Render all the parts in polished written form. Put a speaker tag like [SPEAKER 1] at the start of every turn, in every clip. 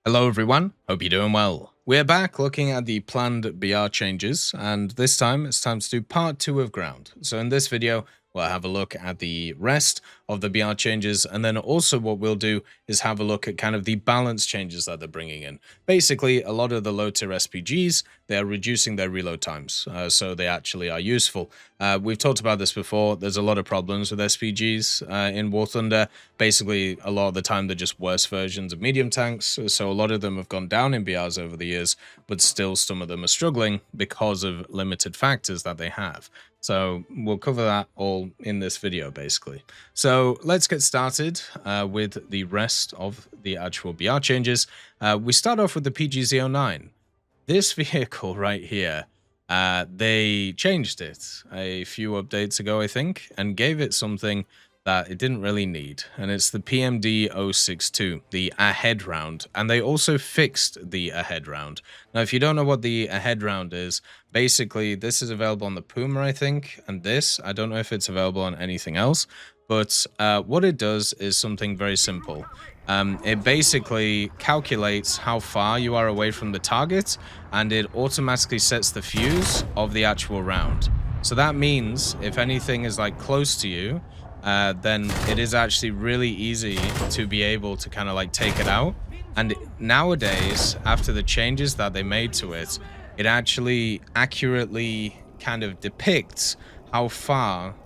[SPEAKER 1] Hello everyone, hope you're doing well. We're back looking at the planned BR changes, and this time it's time to do part 2 of Ground. So in this video, we'll have a look at the rest of the BR changes, and then also what we'll do is have a look at kind of the balance changes that they're bringing in. Basically, a lot of the low-tier SPGs, they're reducing their reload times, so they actually are useful. We've talked about this before. There's a lot of problems with SPGs in War Thunder. Basically, a lot of the time they're just worse versions of medium tanks, so a lot of them have gone down in BRs over the years, but still some of them are struggling because of limited factors that they have. So we'll cover that all in this video, basically. So let's get started with the rest of the actual BR changes. We start off with the PGZ-09. This vehicle right here, they changed it a few updates ago, I think, and gave it something that it didn't really need, and it's the PMD-062, the ahead round, and they also fixed the ahead round. Now, if you don't know what the ahead round is, basically this is available on the Puma, I think, and this, I don't know if it's available on anything else, but what it does is something very simple. It basically calculates how far you are away from the target, and it automatically sets the fuse of the actual round. So that means if anything is like close to you, then it is actually really easy to be able to kind of like take it out. And nowadays, after the changes that they made to it, it actually accurately kind of depicts how far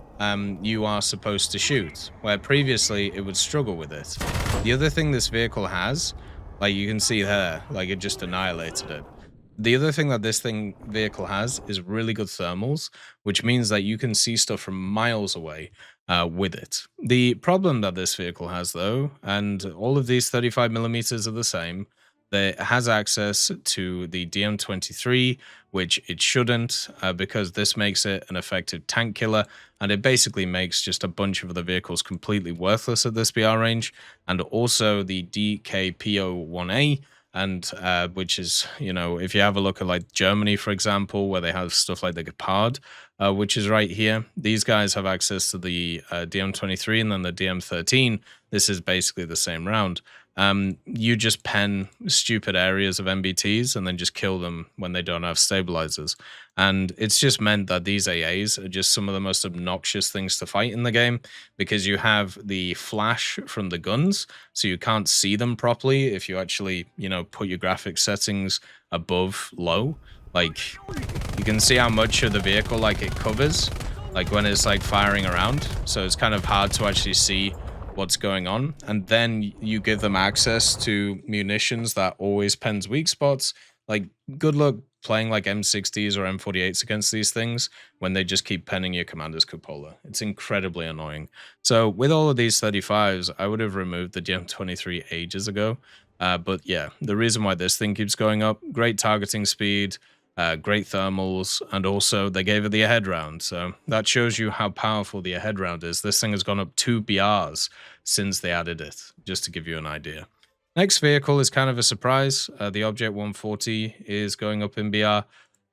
[SPEAKER 1] you are supposed to shoot, where previously it would struggle with it. The other thing this vehicle has, like you can see there, like it just annihilated it. The other thing that this vehicle has is really good thermals, which means that you can see stuff from miles away with it. The problem that this vehicle has, though, and all of these 35mm are the same, that it has access to the DM23, which it shouldn't, because this makes it an effective tank killer, and it basically makes just a bunch of the vehicles completely worthless at this BR range, and also the DKPO1A, and which is, you know, if you have a look at like Germany, for example, where they have stuff like the Gepard, which is right here, these guys have access to the DM23 and then the DM13. This is basically the same round. You just pen stupid areas of MBTs and then just kill them when they don't have stabilizers. And it's just meant that these AAs are just some of the most obnoxious things to fight in the game, because you have the flash from the guns, so you can't see them properly if you actually, you know, put your graphics settings above low. Like, you can see how much of the vehicle, like, it covers, like, when it's, like, firing around. So it's kind of hard to actually see what's going on. And then you give them access to munitions that always pens weak spots. Like, good luck playing, like, M60s or M48s against these things when they just keep penning your commander's cupola. It's incredibly annoying. So with all of these 35s, I would have removed the DM23 ages ago. But yeah, the reason why this thing keeps going up, great targeting speed, great thermals, and also they gave it the ahead round. So that shows you how powerful the ahead round is. This thing has gone up 2 BRs since they added it, just to give you an idea. Next vehicle is kind of a surprise. The Object 140 is going up in BR.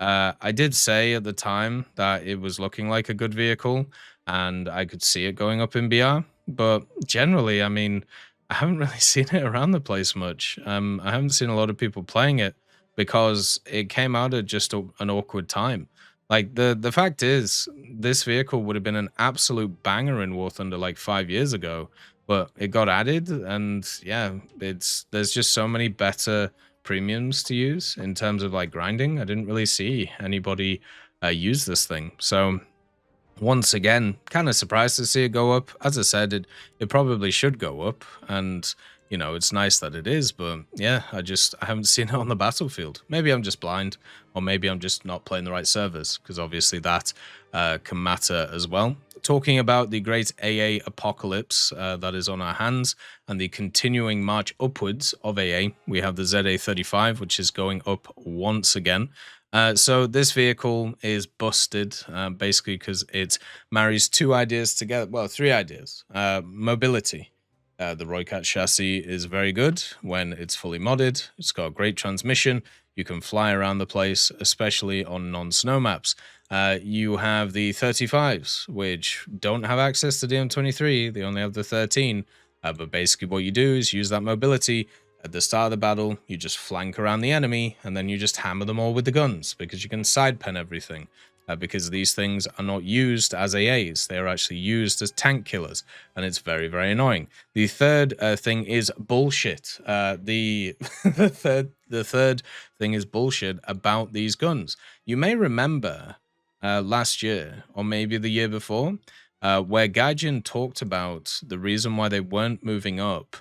[SPEAKER 1] I did say at the time that it was looking like a good vehicle, and I could see it going up in BR. But generally, I mean, I haven't really seen it around the place much. I haven't seen a lot of people playing it, because it came out at just an awkward time. Like, the fact is, this vehicle would have been an absolute banger in War Thunder like 5 years ago, but it got added, and yeah, there's just so many better premiums to use in terms of like grinding. I didn't really see anybody use this thing. So once again, kind of surprised to see it go up. As I said, it probably should go up, and you know, it's nice that it is, but yeah, I haven't seen it on the battlefield. Maybe I'm just blind, or maybe I'm just not playing the right servers, because obviously that can matter as well. Talking about the great AA apocalypse that is on our hands, and the continuing march upwards of AA, we have the ZA35, which is going up once again. So this vehicle is busted, basically because it marries 2 ideas together. Well, 3 ideas. Mobility. The Roycat chassis is very good when it's fully modded. It's got a great transmission. You can fly around the place, especially on non-snow maps. You have the 35s, which don't have access to DM23. They only have the 13. But basically what you do is use that mobility, At the start of the battle, you just flank around the enemy, and then you just hammer them all with the guns, because you can side pen everything. Because these things are not used as AAs, they are actually used as tank killers, and it's very, very annoying. The third thing is bullshit. The third thing is bullshit about these guns. You may remember last year, or maybe the year before, where Gaijin talked about the reason why they weren't moving up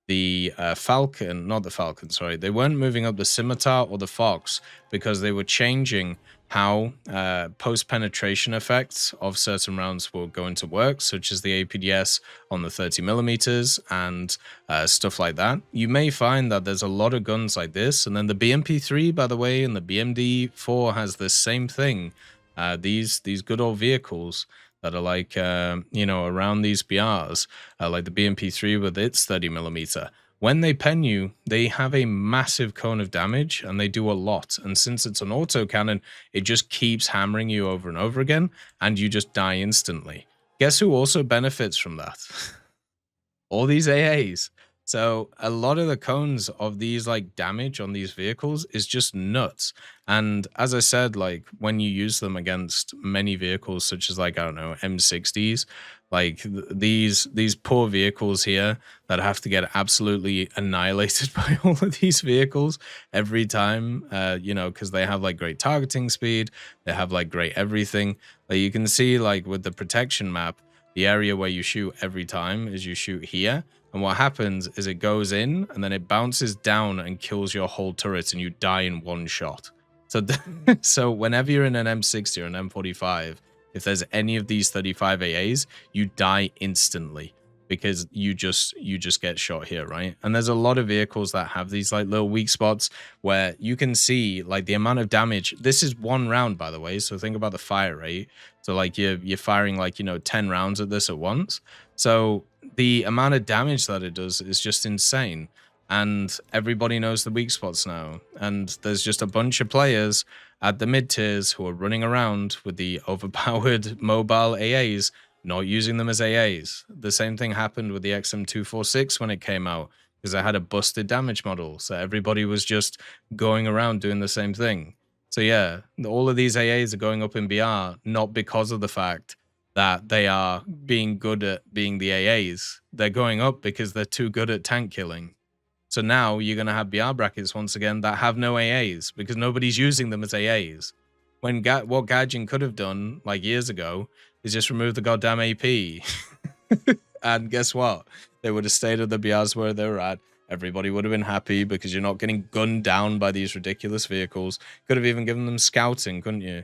[SPEAKER 1] the Falcon, not the Falcon, sorry, they weren't moving up the Scimitar or the Fox because they were changing how post-penetration effects of certain rounds were going to work, such as the APDS on the 30mm and stuff like that. You may find that there's a lot of guns like this, and then the BMP3, by the way, and the BMD4 has the same thing. These good old vehicles that are like, you know, around these BRs, like the BMP3 with its 30mm. When they pen you, they have a massive cone of damage, and they do a lot. And since it's an autocannon, it just keeps hammering you over and over again, and you just die instantly. Guess who also benefits from that? All these AAs. So a lot of the cones of these like damage on these vehicles is just nuts. And as I said, like when you use them against many vehicles, such as like, I don't know, M60s, like these poor vehicles here that have to get absolutely annihilated by all of these vehicles every time, you know, because they have like great targeting speed, they have like great everything. Like you can see like with the protection map, the area where you shoot every time is you shoot here. And what happens is it goes in and then it bounces down and kills your whole turret and you die in one shot. So, so whenever you're in an M60 or an M45, if there's any of these 35 AAs, you die instantly because you just get shot here, right? And there's a lot of vehicles that have these like little weak spots where you can see like the amount of damage. This is one round, by the way, so think about the fire rate. So like you're firing like, you know, 10 rounds at this at once. So the amount of damage that it does is just insane. And everybody knows the weak spots now. And there's just a bunch of players at the mid tiers who are running around with the overpowered mobile AAs, not using them as AAs. The same thing happened with the XM246 when it came out, because I had a busted damage model. So everybody was just going around doing the same thing. So yeah, all of these AAs are going up in BR, not because of the fact that they are being good at being the AAs. They're going up because they're too good at tank killing. So now you're going to have BR brackets once again that have no AAs because nobody's using them as AAs. When what Gaijin could have done like years ago is just remove the goddamn AP. And guess what? They would have stayed at the BRs where they were at. Everybody would have been happy because you're not getting gunned down by these ridiculous vehicles. Could have even given them scouting, couldn't you?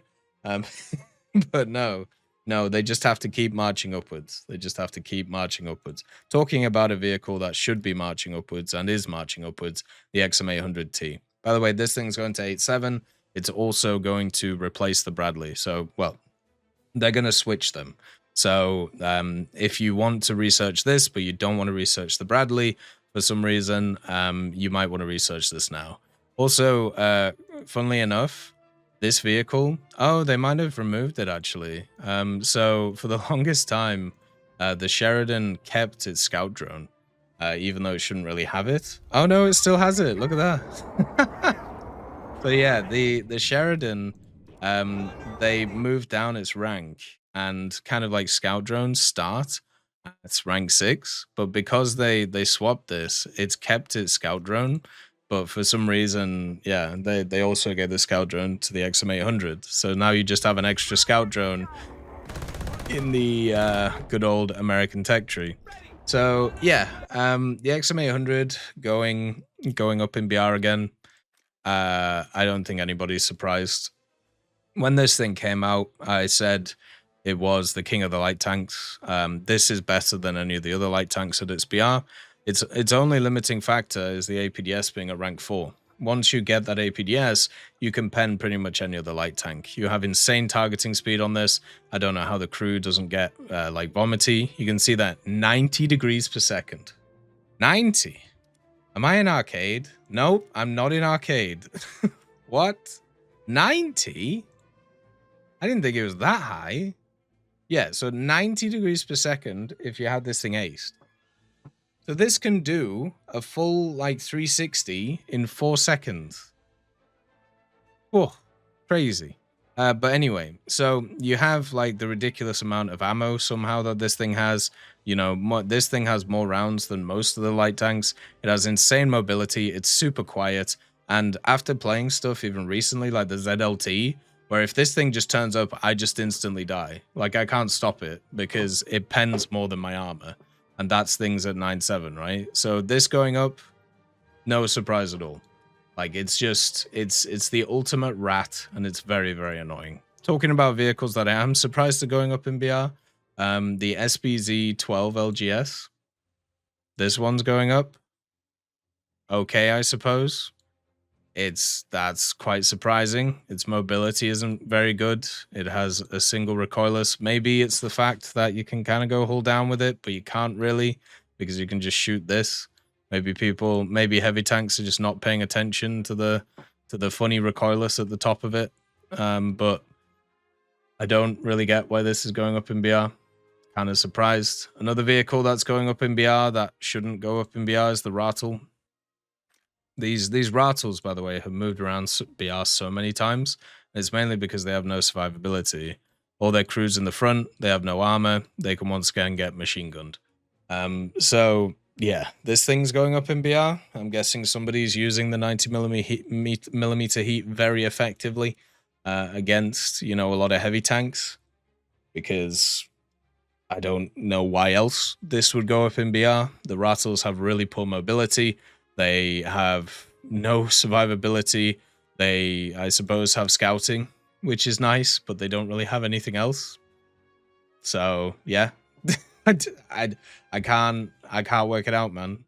[SPEAKER 1] But no, they just have to keep marching upwards. They just have to keep marching upwards. Talking about a vehicle that should be marching upwards and is marching upwards, the XM800T. By the way, this thing's going to 8.7. It's also going to replace the Bradley. So, well, they're going to switch them. So if you want to research this, but you don't want to research the Bradley for some reason, you might want to research this now. Also, funnily enough, this vehicle, oh, they might have removed it actually. So for the longest time, the Sheridan kept its scout drone, even though it shouldn't really have it. Oh no, it still has it. Look at that. So yeah, the Sheridan, they moved down its rank, and kind of like scout drones start at rank 6, but because they swapped this, it's kept its scout drone. But for some reason, yeah, they also gave the scout drone to the XM800. So now you just have an extra scout drone in the good old American tech tree. So yeah, the XM800 going up in BR again. I don't think anybody's surprised. When this thing came out, I said it was the king of the light tanks. This is better than any of the other light tanks at its BR. Its only limiting factor is the APDS being at rank 4. Once you get that APDS, you can pen pretty much any other light tank. You have insane targeting speed on this. I don't know how the crew doesn't get like vomity. You can see that 90 degrees per second. 90? Am I in arcade? Nope, I'm not in arcade. What? 90? I didn't think it was that high. Yeah, so 90 degrees per second if you had this thing aced. So this can do a full like 360 in 4 seconds. Whoa, crazy. But anyway, so you have like the ridiculous amount of ammo somehow that this thing has. You know, this thing has more rounds than most of the light tanks. It has insane mobility. It's super quiet. And after playing stuff even recently, like the ZLT, where if this thing just turns up, I just instantly die. Like I can't stop it because it pens more than my armor. And that's things at 9.7, right? So this going up, no surprise at all. Like it's just, it's the ultimate rat, and it's very, very annoying. Talking about vehicles that I am surprised are going up in BR, the SBZ 12 LGS. This one's going up. Okay, I suppose. That's quite surprising. Its mobility isn't very good. It has a single recoilless. Maybe it's the fact that you can kind of go hull down with it, but you can't really because you can just shoot this. Maybe heavy tanks are just not paying attention to the funny recoilless at the top of it. But I don't really get why this is going up in BR. Kind of surprised. Another vehicle that's going up in BR that shouldn't go up in BR is the Ratel. These Ratels, by the way, have moved around BR so many times. It's mainly because they have no survivability. All their crews in the front, they have no armor. They can once again get machine gunned. So yeah, this thing's going up in BR. I'm guessing somebody's using the 90mm heat very effectively against, you know, a lot of heavy tanks, because I don't know why else this would go up in BR. The Ratels have really poor mobility. They have no survivability. They, I suppose, have scouting, which is nice, but they don't really have anything else. So yeah. I can't work it out, man.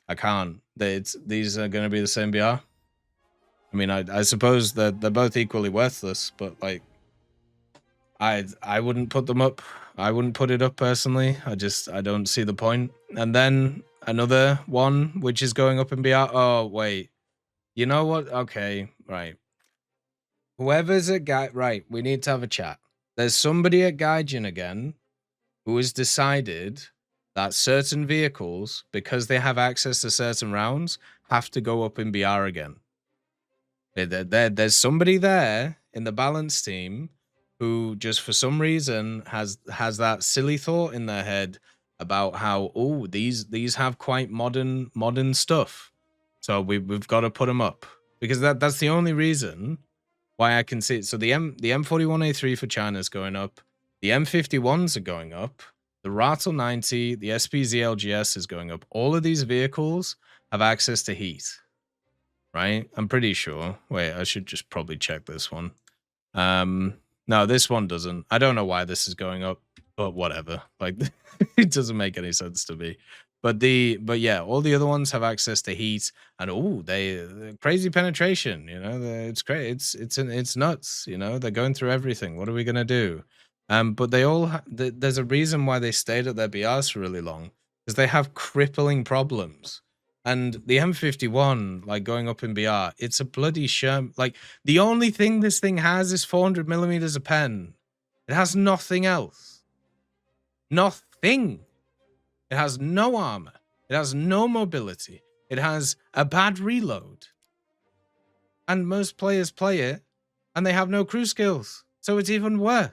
[SPEAKER 1] I can't. These are going to be the same BR. I mean, I suppose that they're both equally worthless, but like, I wouldn't put them up. I wouldn't put it up personally. I don't see the point. And then another one which is going up in BR. Oh wait, you know what? Okay, right. Whoever's at right, we need to have a chat. There's somebody at Gaijin again who has decided that certain vehicles, because they have access to certain rounds, have to go up in BR again. There's somebody there in the balance team who just for some reason has that silly thought in their head about how, oh, these have quite modern stuff, so we've got to put them up, because that's the only reason why I can see it. So the M41A3 for China is going up. The M51s are going up. The Ratel 90, the SPZ LGS is going up. All of these vehicles have access to heat, right? I'm pretty sure. Wait, I should just probably check this one. No, this one doesn't. I don't know why this is going up, but whatever. Like, it doesn't make any sense to me. But yeah, all the other ones have access to heat, and they crazy penetration. You know, it's great. It's nuts. You know, they're going through everything. What are we gonna do? But they all there's a reason why they stayed at their BRs for really long, because they have crippling problems. And the M51, like going up in BR, it's a bloody Sherm. Like the only thing this thing has is 400mm of pen. It has nothing else. Nothing. It has no armor. It has no mobility. It has a bad reload. And most players play it, and they have no crew skills. So it's even worse.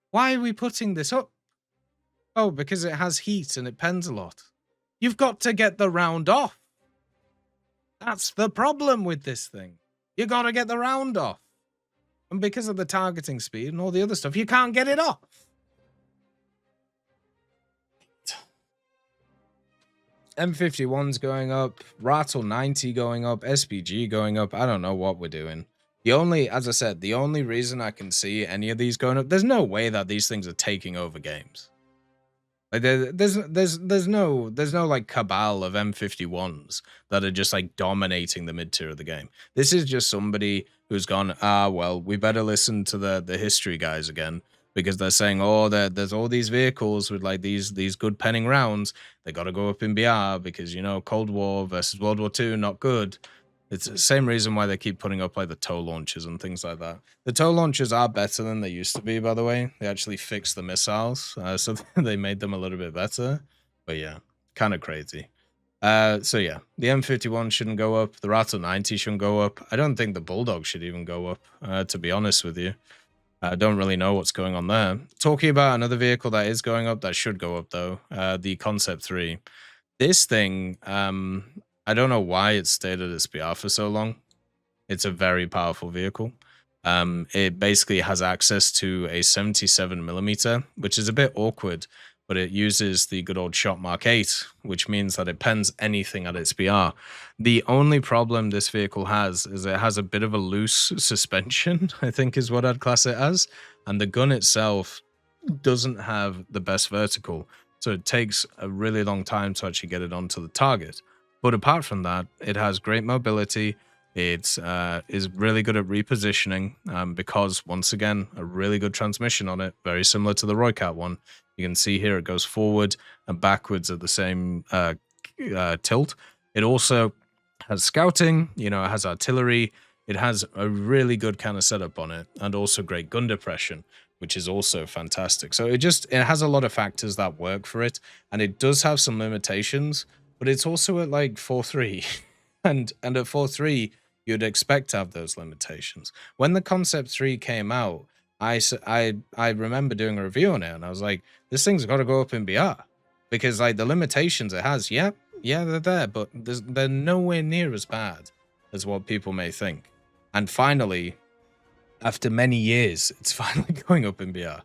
[SPEAKER 1] Why are we putting this up? Oh, because it has heat and it pens a lot. You've got to get the round off. That's the problem with this thing. You got to get the round off. And because of the targeting speed and all the other stuff, you can't get it off. M51's going up, Ratel 90 going up, SPG going up. I don't know what we're doing. As I said, the only reason I can see any of these going up, there's no way that these things are taking over games. Like there's no like cabal of M51s that are just like dominating the mid tier of the game. This is just somebody who's gone, well, we better listen to the history guys again, because they're saying, oh, there's all these vehicles with like these good penning rounds. They got to go up in BR because, you know, Cold War versus World War II, not good. It's the same reason why they keep putting up like the tow launchers and things like that. The tow launchers are better than they used to be, by the way. They actually fixed the missiles, so they made them a little bit better. But yeah, kind of crazy. So yeah, the M51 shouldn't go up. The Ratel 90 shouldn't go up. I don't think the Bulldog should even go up, to be honest with you. I don't really know what's going on there. Talking about another vehicle that is going up, that should go up though, the Concept 3. This thing, I don't know why it stayed at its BR for so long. It's a very powerful vehicle. It basically has access to a 77mm, which is a bit awkward, but it uses the good old Shot Mark 8, which means that it pens anything at its BR. The only problem this vehicle has is it has a bit of a loose suspension, I think is what I'd class it as, and the gun itself doesn't have the best vertical, so it takes a really long time to actually get it onto the target. But apart from that, it has great mobility. It is really good at repositioning because, once again, a really good transmission on it, very similar to the Roycat one. You can see here it goes forward and backwards at the same tilt. It also has scouting, you know, it has artillery. It has a really good kind of setup on it, and also great gun depression, which is also fantastic. So it has a lot of factors that work for it, and it does have some limitations, but it's also at like 4.3. and at 4.3, you'd expect to have those limitations. When the Concept 3 came out, I remember doing a review on it, and I was like, this thing's got to go up in BR. Because like the limitations it has, yeah, they're there, but they're nowhere near as bad as what people may think. And finally, after many years, it's finally going up in BR.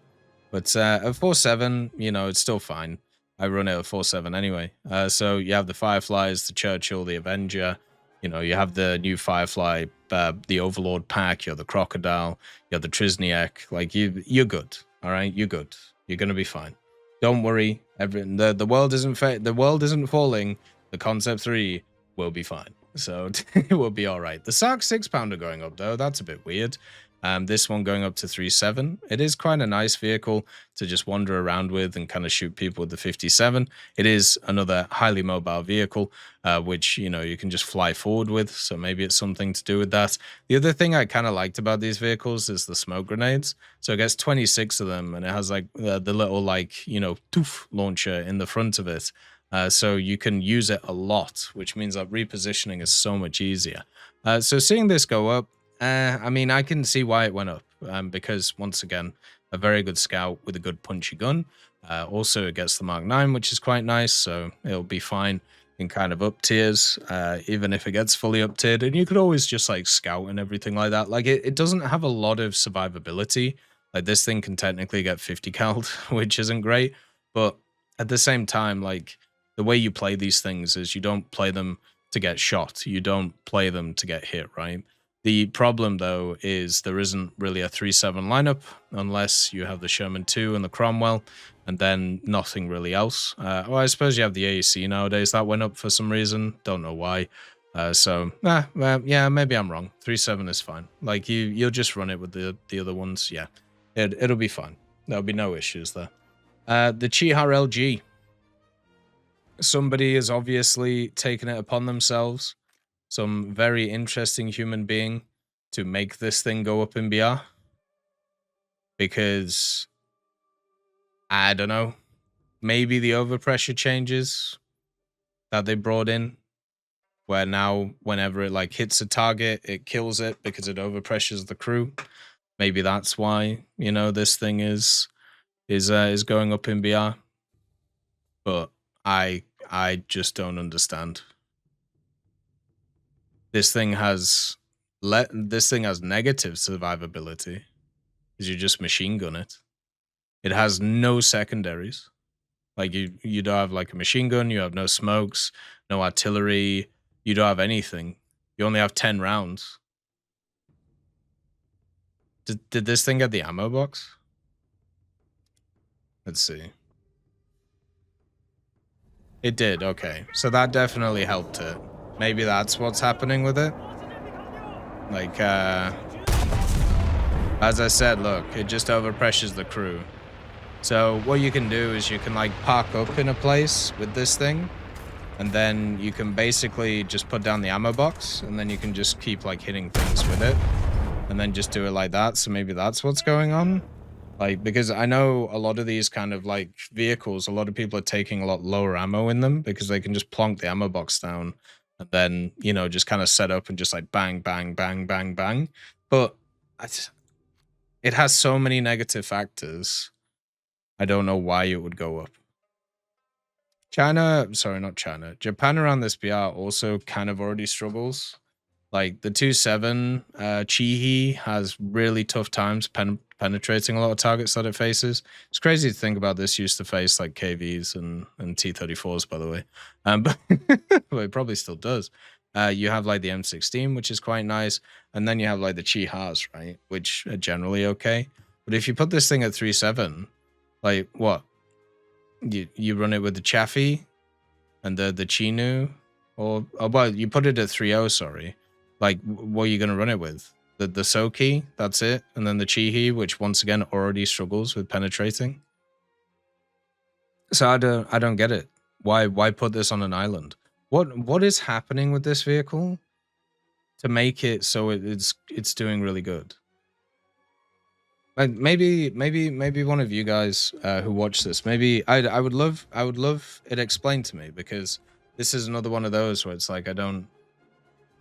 [SPEAKER 1] But at 4.7, you know, it's still fine. I run it at 4.7 anyway. So you have the Fireflies, the Churchill, the Avenger. You know, you have the new Firefly, the Overlord pack, you have the Crocodile, you have the Trizniak. Like, you're good, all right? You're good. You're going to be fine. Don't worry. The world isn't falling. The Concept 3 will be fine. So it will be all right. The SARC 6-pounder going up, though, that's a bit weird. This one going up to 3.7. It is quite a nice vehicle to just wander around with and kind of shoot people with the 57. It is another highly mobile vehicle, which, you know, you can just fly forward with. So maybe it's something to do with that. The other thing I kind of liked about these vehicles is the smoke grenades. So it gets 26 of them, and it has like the little, like, you know, toof launcher in the front of it. So you can use it a lot, which means that repositioning is so much easier. So seeing this go up, I mean, I can see why it went up, because, once again, a very good scout with a good punchy gun. Also, it gets the Mark 9, which is quite nice, so it'll be fine in kind of up tiers, even if it gets fully up tiered. And you could always just, like, scout and everything like that. Like, it doesn't have a lot of survivability. Like, this thing can technically get 50 called, which isn't great. But at the same time, like, the way you play these things is you don't play them to get shot. You don't play them to get hit, right? The problem, though, is there isn't really a 3.7 lineup unless you have the Sherman 2 and the Cromwell, and then nothing really else. Well, I suppose you have the AEC nowadays. That went up for some reason. Don't know why. Yeah, maybe I'm wrong. 3.7 is fine. Like, you'll just run it with the other ones. Yeah, it'll be fine. There'll be no issues there. The Chihar LG. Somebody has obviously taken it upon themselves, some very interesting human being, to make this thing go up in BR. Because, I don't know, maybe the overpressure changes that they brought in, where now whenever it like hits a target, it kills it because it overpressures the crew. Maybe that's why, you know, this thing is going up in BR. But I just don't understand. This thing has negative survivability because you just machine gun it. It has no secondaries. Like, you don't have like a machine gun, you have no smokes, no artillery, you don't have anything. You only have 10 rounds. Did this thing get the ammo box? Let's see. It did, okay. So that definitely helped it. Maybe that's what's happening with it. Like, as I said, look, it just overpressures the crew. So what you can do is you can like park up in a place with this thing, and then you can basically just put down the ammo box, and then you can just keep like hitting things with it, and then just do it like that. So maybe that's what's going on. Like, because I know a lot of these kind of like vehicles, a lot of people are taking a lot lower ammo in them because they can just plonk the ammo box down and then, you know, just kind of set up and just like bang, bang, bang, bang, bang. But it has so many negative factors. I don't know why it would go up. Sorry, not China. Japan around this BR also kind of already struggles. Like the 2.7, Chihi has really tough times penetrating a lot of targets that it faces. It's crazy to think about this used to face like KVs and T-34s, by the way. But, but it probably still does. You have like the M16, which is quite nice. And then you have like the Chihas, right? Which are generally okay. But if you put this thing at 3.7, like what? You run it with the Chaffee and the Chinu, or well, you put it at 3.0, sorry. Like, what are you going to run it with? The Soki, that's it. And then the Chihi, which once again already struggles with penetrating. So I don't get it. Why put this on an island? What is happening with this vehicle to make it so it's doing really good? Like maybe one of you guys who watch this, maybe I would love it explained to me, because this is another one of those where it's like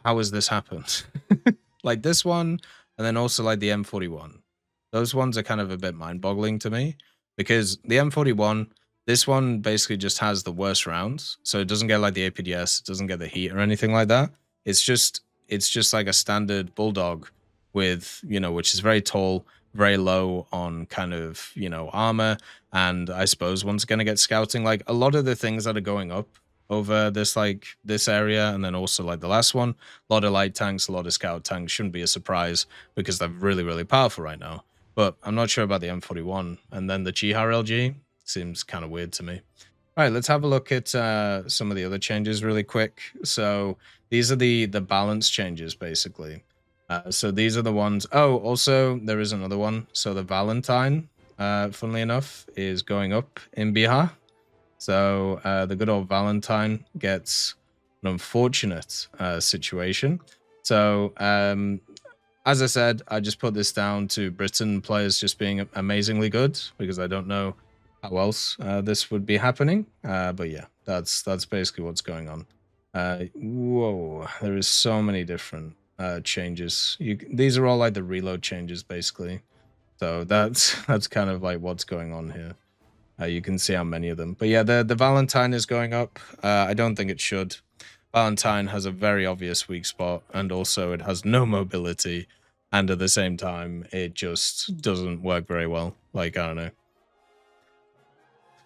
[SPEAKER 1] how has this happened? Like this one, and then also like the M41. Those ones are kind of a bit mind-boggling to me, because the M41, this one basically just has the worst rounds, so it doesn't get like the APDS, it doesn't get the heat or anything like that. It's just like a standard bulldog with, you know, which is very tall, very low on kind of, you know, armor, and I suppose one's gonna get scouting. Like a lot of the things that are going up over this area, and then also like the last one, a lot of light tanks, a lot of scout tanks, shouldn't be a surprise because they're really powerful right now. But I'm not sure about the M41, and then the Chihar LG seems kind of weird to me. All right, let's have a look at some of the other changes really quick. So these are the balance changes basically. So these are the ones. Oh, also there is another one. So the Valentine, funnily enough, is going up in Bihar. So the good old Valentine gets an unfortunate situation. So as I said, I just put this down to Britain players just being amazingly good, because I don't know how else this would be happening. But yeah, that's basically what's going on. Whoa, there is so many different changes. These are all like the reload changes basically. So that's kind of like what's going on here. You can see how many of them. But yeah, the Valentine is going up. I don't think it should. Valentine has a very obvious weak spot, and also it has no mobility. And at the same time, it just doesn't work very well. Like, I don't know.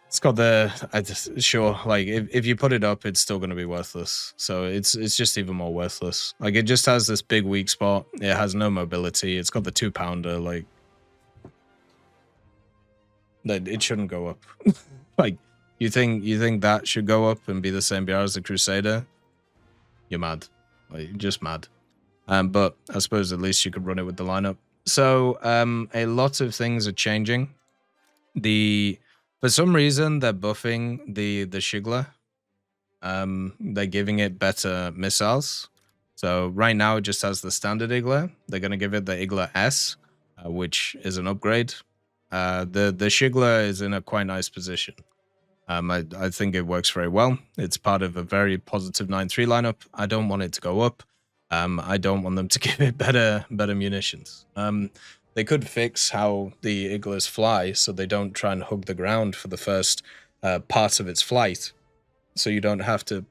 [SPEAKER 1] It's got sure, like if you put it up, it's still going to be worthless. So it's just even more worthless. Like it just has this big weak spot. It has no mobility. It's got the 2-pounder, like that it shouldn't go up. Like you think that should go up and be the same BR as the Crusader? You're mad. Like you're just mad. But I suppose at least you could run it with the lineup. So a lot of things are changing. For some reason they're buffing the Shigler. They're giving it better missiles. So right now it just has the standard Igler. They're gonna give it the Igler S, which is an upgrade. The Shigler is in a quite nice position. I think it works very well. It's part of a very positive 9-3 lineup. I don't want it to go up. I don't want them to give it better munitions. They could fix how the Iglers fly so they don't try and hug the ground for the first part of its flight. So you don't have to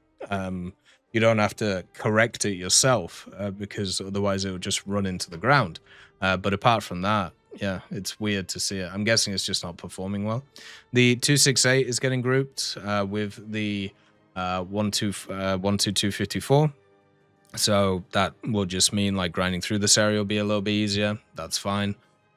[SPEAKER 1] correct it yourself, because otherwise it would just run into the ground. But apart from that, yeah, it's weird to see it. I'm guessing it's just not performing well. The 268 is getting grouped with the 12254. So that will just mean like grinding through this area will be a little bit easier. That's fine.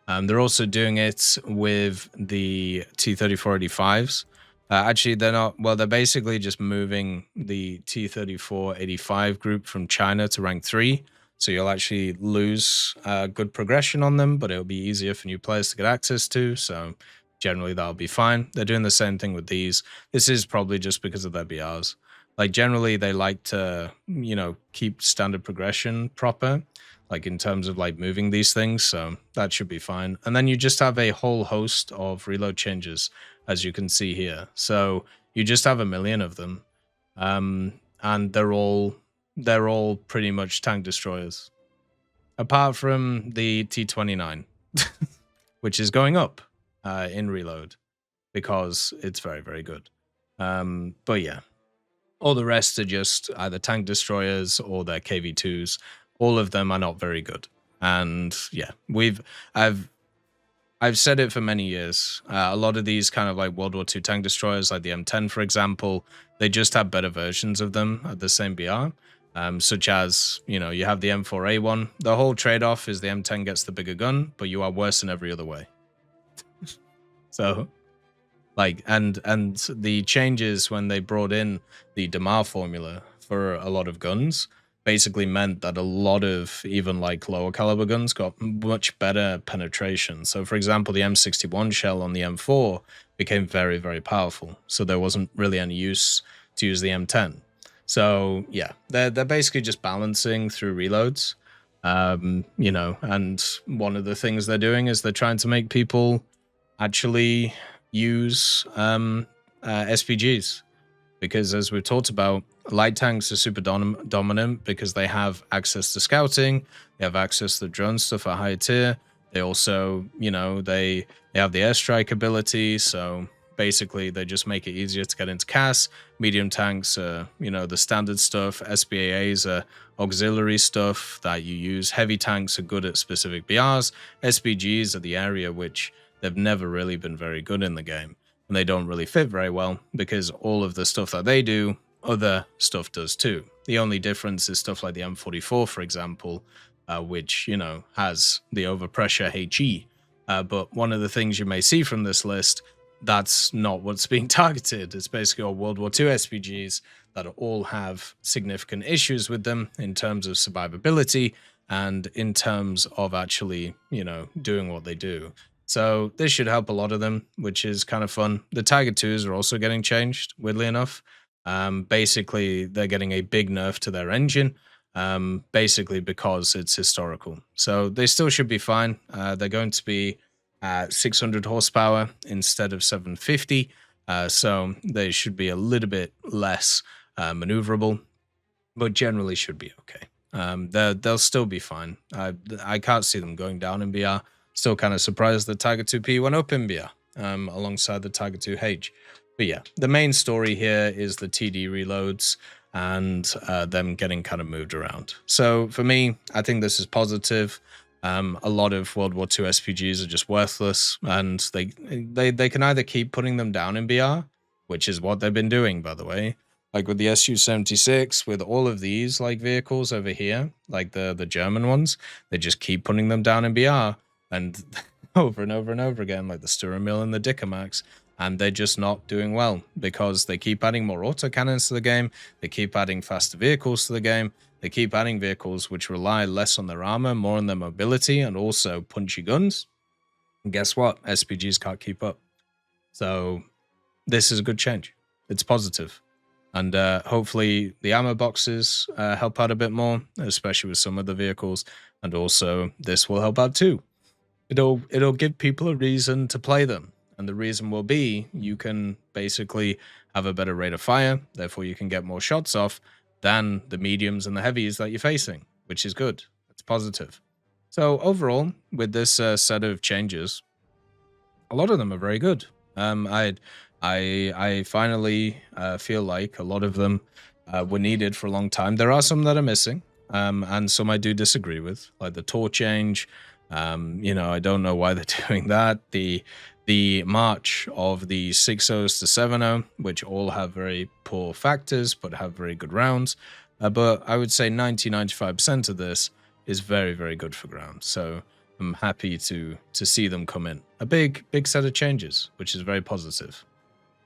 [SPEAKER 1] They're also doing it with the T-3485s. Actually, they're not. Well, they're basically just moving the T-3485 group from China to rank 3. So you'll actually lose good progression on them, but it'll be easier for new players to get access to. So generally that'll be fine. They're doing the same thing with these. This is probably just because of their BRs. Like generally they like to, you know, keep standard progression proper. like in terms of like moving these things, so that should be fine. And then you just have a whole host of reload changes, as you can see here. So you just have a million of them, and they're all pretty much tank destroyers, apart from the T-29, which is going up in reload because it's very, very good. But yeah, all the rest are just either tank destroyers or they're KV2s. All of them are not very good. And yeah, I've said it for many years. A lot of these kind of like World War II tank destroyers, like the M10, for example, they just have better versions of them at the same BR. Such as, you know, you have the M4A1. The whole trade-off is the M10 gets the bigger gun, but you are worse in every other way. So, like, and the changes when they brought in the DMAR formula for a lot of guns basically meant that a lot of even like lower caliber guns got much better penetration. So for example, the M61 shell on the M4 became very, very powerful. So there wasn't really any use to use the M10. So yeah, they're basically just balancing through reloads. You know, and one of the things they're doing is they're trying to make people actually use SPGs. Because as we've talked about, light tanks are super dominant because they have access to scouting, they have access to drone stuff at higher tier. They also, you know, they have the airstrike ability, so basically they just make it easier to get into CAS. Medium tanks are, you know, the standard stuff. SBAAs are auxiliary stuff that you use. Heavy tanks are good at specific BRs. SPGs are the area which they've never really been very good in the game. And they don't really fit very well because all of the stuff that they do, other stuff does too. The only difference is stuff like the M44, for example, which, you know, has the overpressure HE. But one of the things you may see from this list, that's not what's being targeted. It's basically all World War II SPGs that all have significant issues with them in terms of survivability and in terms of actually, you know, doing what they do. So this should help a lot of them, which is kind of fun. The Tiger 2s are also getting changed, weirdly enough. Basically, they're getting a big nerf to their engine, basically because it's historical. So they still should be fine. They're going to be at 600 horsepower instead of 750. So they should be a little bit less maneuverable, but generally should be okay. They'll still be fine. I can't see them going down in BR. Still kind of surprised the Tiger 2P went up in BR alongside the Tiger 2H. But yeah, the main story here is the TD reloads and them getting kind of moved around. So for me, I think this is positive. A lot of World War II SPGs are just worthless, and they can either keep putting them down in BR, which is what they've been doing, by the way. Like with the Su-76, with all of these like vehicles over here, like the German ones, they just keep putting them down in BR. And over and over and over again, like the Sturmil and the Dickermax, and they're just not doing well because they keep adding more autocannons to the game, they keep adding faster vehicles to the game, they keep adding vehicles which rely less on their armor, more on their mobility, and also punchy guns. And guess what? SPGs can't keep up. So this is a good change. It's positive. And hopefully the ammo boxes help out a bit more, especially with some of the vehicles, and also this will help out too. It'll give people a reason to play them, and the reason will be you can basically have a better rate of fire, therefore you can get more shots off than the mediums and the heavies that you're facing, which is good. It's positive. So overall, with this set of changes, a lot of them are very good. I finally feel like a lot of them were needed for a long time. There are some that are missing, and some I do disagree with, like the tour change. You know, I don't know why they're doing that. The march of the 6.0s to 7.0, which all have very poor factors but have very good rounds. But I would say 90-95% of this is very, very good for ground. So I'm happy to see them come in. A big set of changes, which is very positive.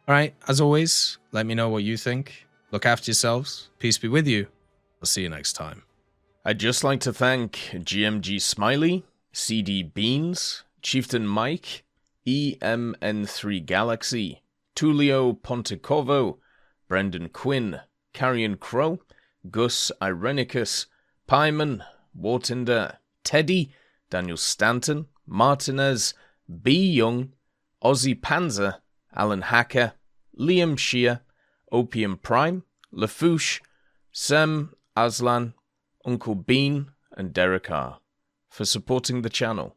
[SPEAKER 1] All right, as always, let me know what you think. Look after yourselves. Peace be with you. I'll see you next time.
[SPEAKER 2] I'd just like to thank GMG Smiley, CD Beans, Chieftain Mike, EMN3 Galaxy, Tulio Pontecorvo, Brendan Quinn, Carrion Crow, Gus Irenicus, Pyman, Wartinder, Teddy, Daniel Stanton, Martinez, B. Young, Ozzy Panzer, Alan Hacker, Liam Shear, Opium Prime, Lafouche, Sem Aslan, Uncle Bean, and Derek R. for supporting the channel.